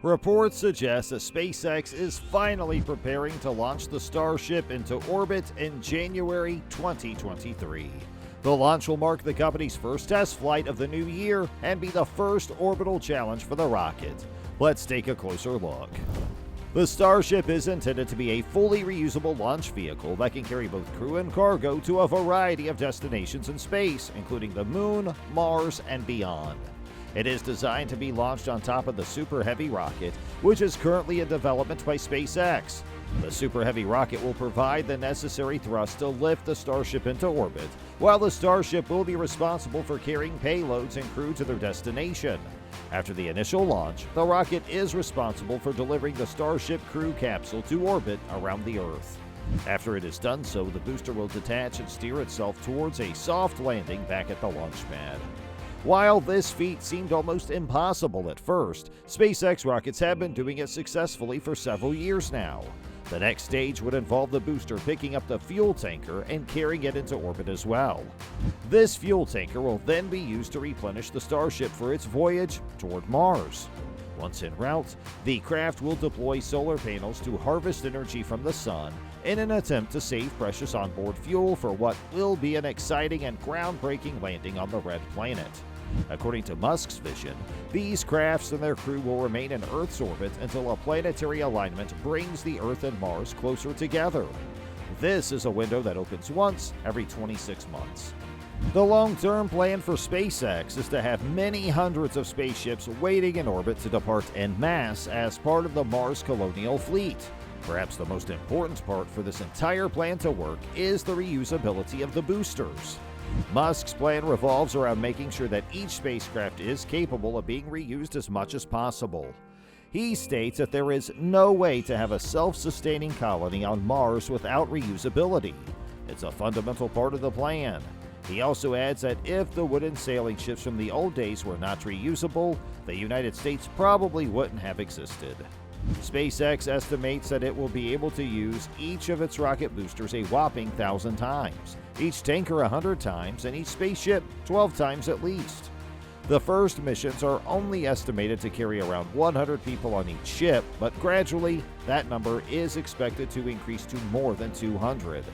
Reports suggest that SpaceX is finally preparing to launch the Starship into orbit in January 2023. The launch will mark the company's first test flight of the new year and be the first orbital challenge for the rocket. Let's take a closer look. The Starship is intended to be a fully reusable launch vehicle that can carry both crew and cargo to a variety of destinations in space, including the Moon, Mars, and beyond. It is designed to be launched on top of the Super Heavy rocket, which is currently in development by SpaceX. The Super Heavy rocket will provide the necessary thrust to lift the Starship into orbit, while the Starship will be responsible for carrying payloads and crew to their destination. After the initial launch, the rocket is responsible for delivering the Starship crew capsule to orbit around the Earth. After it is done so, the booster will detach and steer itself towards a soft landing back at the launch pad. While this feat seemed almost impossible at first, SpaceX rockets have been doing it successfully for several years now. The next stage would involve the booster picking up the fuel tanker and carrying it into orbit as well. This fuel tanker will then be used to replenish the Starship for its voyage toward Mars. Once en route, the craft will deploy solar panels to harvest energy from the sun in an attempt to save precious onboard fuel for what will be an exciting and groundbreaking landing on the Red Planet. According to Musk's vision, these crafts and their crew will remain in Earth's orbit until a planetary alignment brings the Earth and Mars closer together. This is a window that opens once every 26 months. The long-term plan for SpaceX is to have many hundreds of spaceships waiting in orbit to depart en masse as part of the Mars colonial fleet. Perhaps the most important part for this entire plan to work is the reusability of the boosters. Musk's plan revolves around making sure that each spacecraft is capable of being reused as much as possible. He states that there is no way to have a self-sustaining colony on Mars without reusability. It's a fundamental part of the plan. He also adds that if the wooden sailing ships from the old days were not reusable, the United States probably wouldn't have existed. SpaceX estimates that it will be able to use each of its rocket boosters a whopping 1,000 times, each tanker 100 times, and each spaceship 12 times at least. The first missions are only estimated to carry around 100 people on each ship, but gradually that number is expected to increase to more than 200.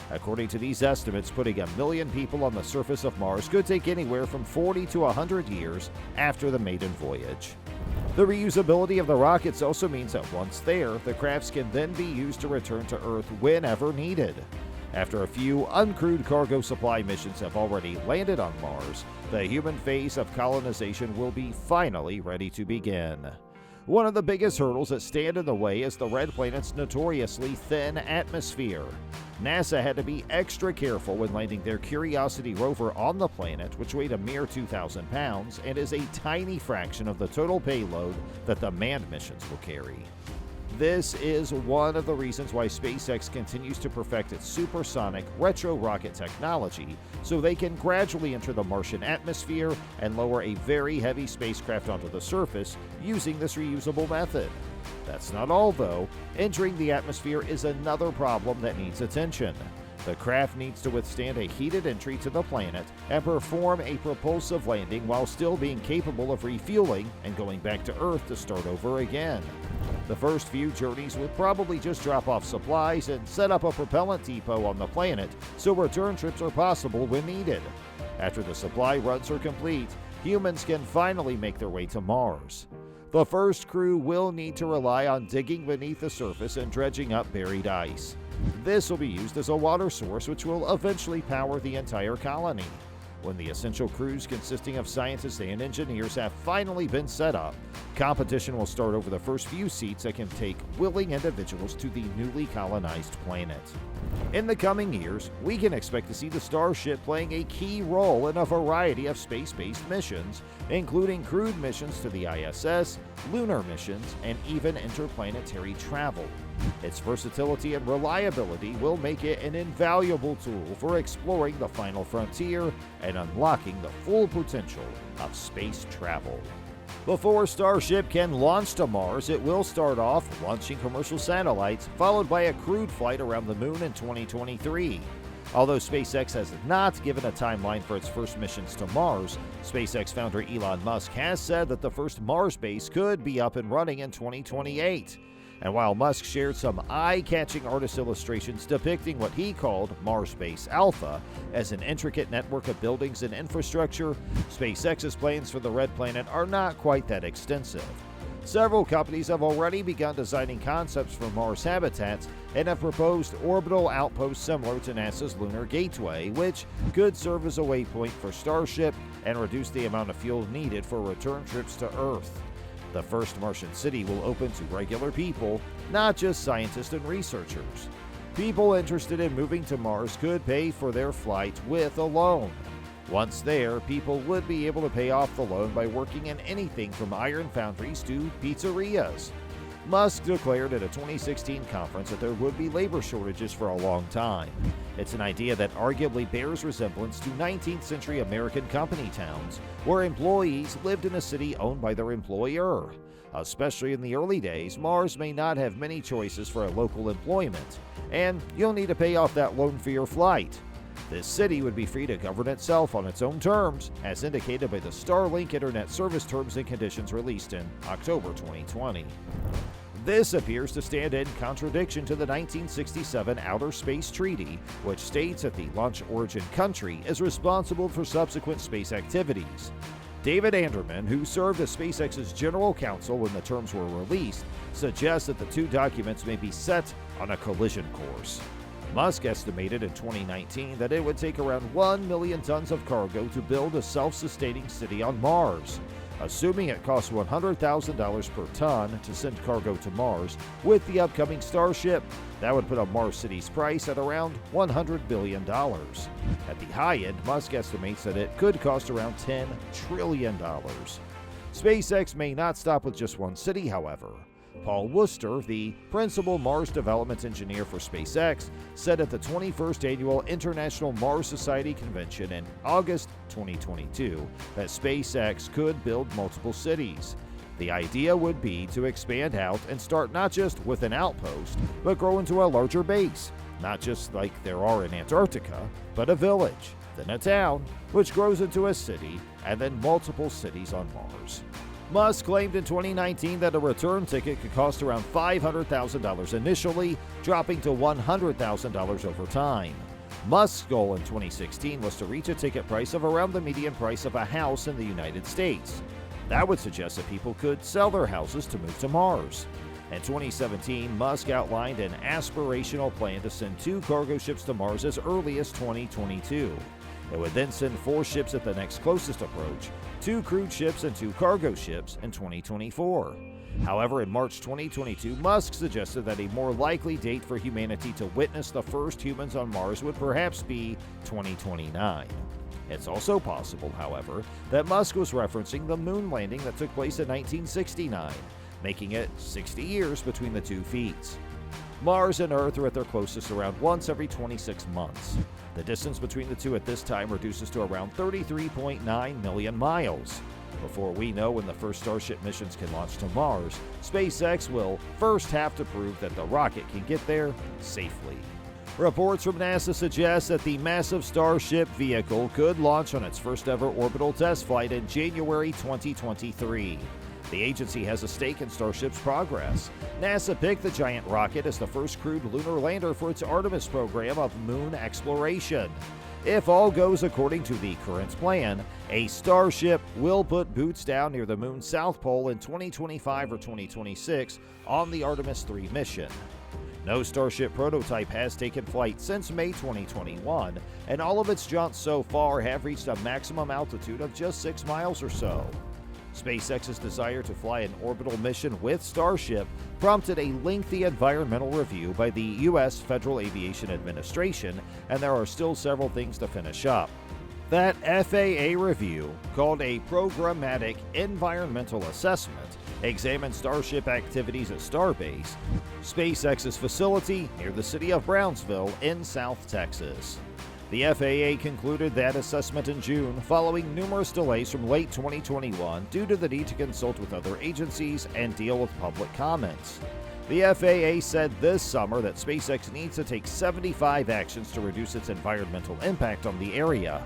According to these estimates, putting 1 million people on the surface of Mars could take anywhere from 40 to 100 years after the maiden voyage. The reusability of the rockets also means that once there, the crafts can then be used to return to Earth whenever needed. After a few uncrewed cargo supply missions have already landed on Mars, the human phase of colonization will be finally ready to begin. One of the biggest hurdles that stand in the way is the Red Planet's notoriously thin atmosphere. NASA had to be extra careful when landing their Curiosity rover on the planet, which weighed a mere 2,000 pounds and is a tiny fraction of the total payload that the manned missions will carry. This is one of the reasons why SpaceX continues to perfect its supersonic retro rocket technology so they can gradually enter the Martian atmosphere and lower a very heavy spacecraft onto the surface using this reusable method. That's not all, though. Entering the atmosphere is another problem that needs attention. The craft needs to withstand a heated entry to the planet and perform a propulsive landing while still being capable of refueling and going back to Earth to start over again. The first few journeys would probably just drop off supplies and set up a propellant depot on the planet so return trips are possible when needed. After the supply runs are complete, humans can finally make their way to Mars. The first crew will need to rely on digging beneath the surface and dredging up buried ice. This will be used as a water source which will eventually power the entire colony. When the essential crews consisting of scientists and engineers have finally been set up, competition will start over the first few seats that can take willing individuals to the newly colonized planet. In the coming years, we can expect to see the Starship playing a key role in a variety of space-based missions, including crewed missions to the ISS, lunar missions, and even interplanetary travel. Its versatility and reliability will make it an invaluable tool for exploring the final frontier and unlocking the full potential of space travel. Before Starship can launch to Mars, it will start off launching commercial satellites, followed by a crewed flight around the Moon in 2023. Although SpaceX has not given a timeline for its first missions to Mars, SpaceX founder Elon Musk has said that the first Mars base could be up and running in 2028. And while Musk shared some eye-catching artist illustrations depicting what he called Mars Base Alpha as an intricate network of buildings and infrastructure, SpaceX's plans for the Red Planet are not quite that extensive. Several companies have already begun designing concepts for Mars habitats and have proposed orbital outposts similar to NASA's Lunar Gateway, which could serve as a waypoint for Starship and reduce the amount of fuel needed for return trips to Earth. The first Martian city will open to regular people, not just scientists and researchers. People interested in moving to Mars could pay for their flight with a loan. Once there, people would be able to pay off the loan by working in anything from iron foundries to pizzerias. Musk declared at a 2016 conference that there would be labor shortages for a long time. It's an idea that arguably bears resemblance to 19th century American company towns, where employees lived in a city owned by their employer. Especially in the early days, Mars may not have many choices for a local employment, and you'll need to pay off that loan for your flight. This city would be free to govern itself on its own terms, as indicated by the Starlink Internet Service Terms and Conditions released in October 2020. This appears to stand in contradiction to the 1967 Outer Space Treaty, which states that the launch origin country is responsible for subsequent space activities. David Anderman, who served as SpaceX's general counsel when the terms were released, suggests that the two documents may be set on a collision course. Musk estimated in 2019 that it would take around 1 million tons of cargo to build a self-sustaining city on Mars. Assuming it costs $100,000 per ton to send cargo to Mars, with the upcoming Starship, that would put a Mars city's price at around $100 billion. At the high end, Musk estimates that it could cost around $10 trillion. SpaceX may not stop with just one city, however. Paul Worcester, the principal Mars development engineer for SpaceX, said at the 21st Annual International Mars Society Convention in August 2022 that SpaceX could build multiple cities. The idea would be to expand out and start not just with an outpost, but grow into a larger base, not just like there are in Antarctica, but a village, then a town, which grows into a city, and then multiple cities on Mars. Musk claimed in 2019 that a return ticket could cost around $500,000 initially, dropping to $100,000 over time. Musk's goal in 2016 was to reach a ticket price of around the median price of a house in the United States. That would suggest that people could sell their houses to move to Mars. In 2017, Musk outlined an aspirational plan to send 2 cargo ships to Mars as early as 2022. It would then send 4 ships at the next closest approach, 2 crewed ships and 2 cargo ships in 2024. However, in March 2022, Musk suggested that a more likely date for humanity to witness the first humans on Mars would perhaps be 2029. It's also possible, however, that Musk was referencing the moon landing that took place in 1969, making it 60 years between the 2 feats. Mars and Earth are at their closest around once every 26 months. The distance between the two at this time reduces to around 33.9 million miles. Before we know when the first Starship missions can launch to Mars, SpaceX will first have to prove that the rocket can get there safely. Reports from NASA suggest that the massive Starship vehicle could launch on its first ever orbital test flight in January 2023. The agency has a stake in Starship's progress. NASA picked the giant rocket as the first crewed lunar lander for its Artemis program of moon exploration. If all goes according to the current plan, a Starship will put boots down near the moon's south pole in 2025 or 2026 on the Artemis 3 mission. No Starship prototype has taken flight since May 2021, and all of its jaunts so far have reached a maximum altitude of just 6 miles or so. SpaceX's desire to fly an orbital mission with Starship prompted a lengthy environmental review by the U.S. Federal Aviation Administration, and there are still several things to finish up. That FAA review, called a Programmatic Environmental Assessment, examined Starship activities at Starbase, SpaceX's facility near the city of Brownsville in South Texas. The FAA concluded that assessment in June, following numerous delays from late 2021 due to the need to consult with other agencies and deal with public comments. The FAA said this summer that SpaceX needs to take 75 actions to reduce its environmental impact on the area.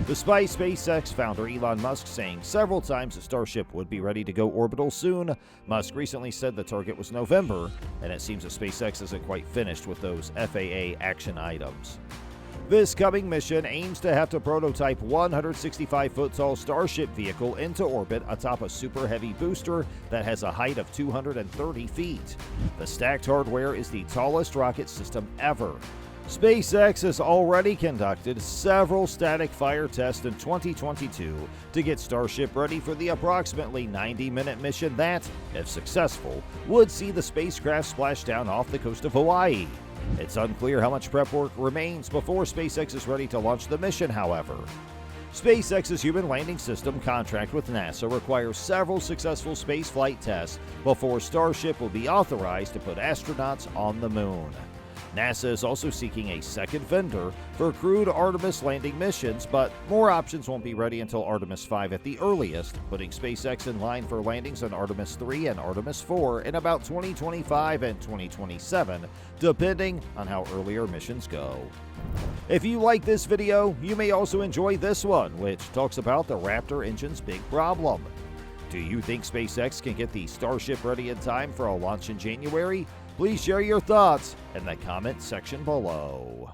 Despite SpaceX founder Elon Musk saying several times the Starship would be ready to go orbital soon, Musk recently said the target was November, and it seems that SpaceX isn't quite finished with those FAA action items. This coming mission aims to have to prototype 165-foot-tall Starship vehicle into orbit atop a super heavy booster that has a height of 230 feet. The stacked hardware is the tallest rocket system ever. SpaceX has already conducted several static fire tests in 2022 to get Starship ready for the approximately 90-minute mission that, if successful, would see the spacecraft splash down off the coast of Hawaii. It's unclear how much prep work remains before SpaceX is ready to launch the mission, however. SpaceX's human landing system contract with NASA requires several successful spaceflight tests before Starship will be authorized to put astronauts on the moon. NASA is also seeking a second vendor for crewed Artemis landing missions, but more options won't be ready until Artemis 5 at the earliest, putting SpaceX in line for landings on Artemis 3 and Artemis 4 in about 2025 and 2027, depending on how earlier missions go. If you like this video, you may also enjoy this one, which talks about the Raptor engine's big problem. Do you think SpaceX can get the Starship ready in time for a launch in January? Please share your thoughts in the comment section below.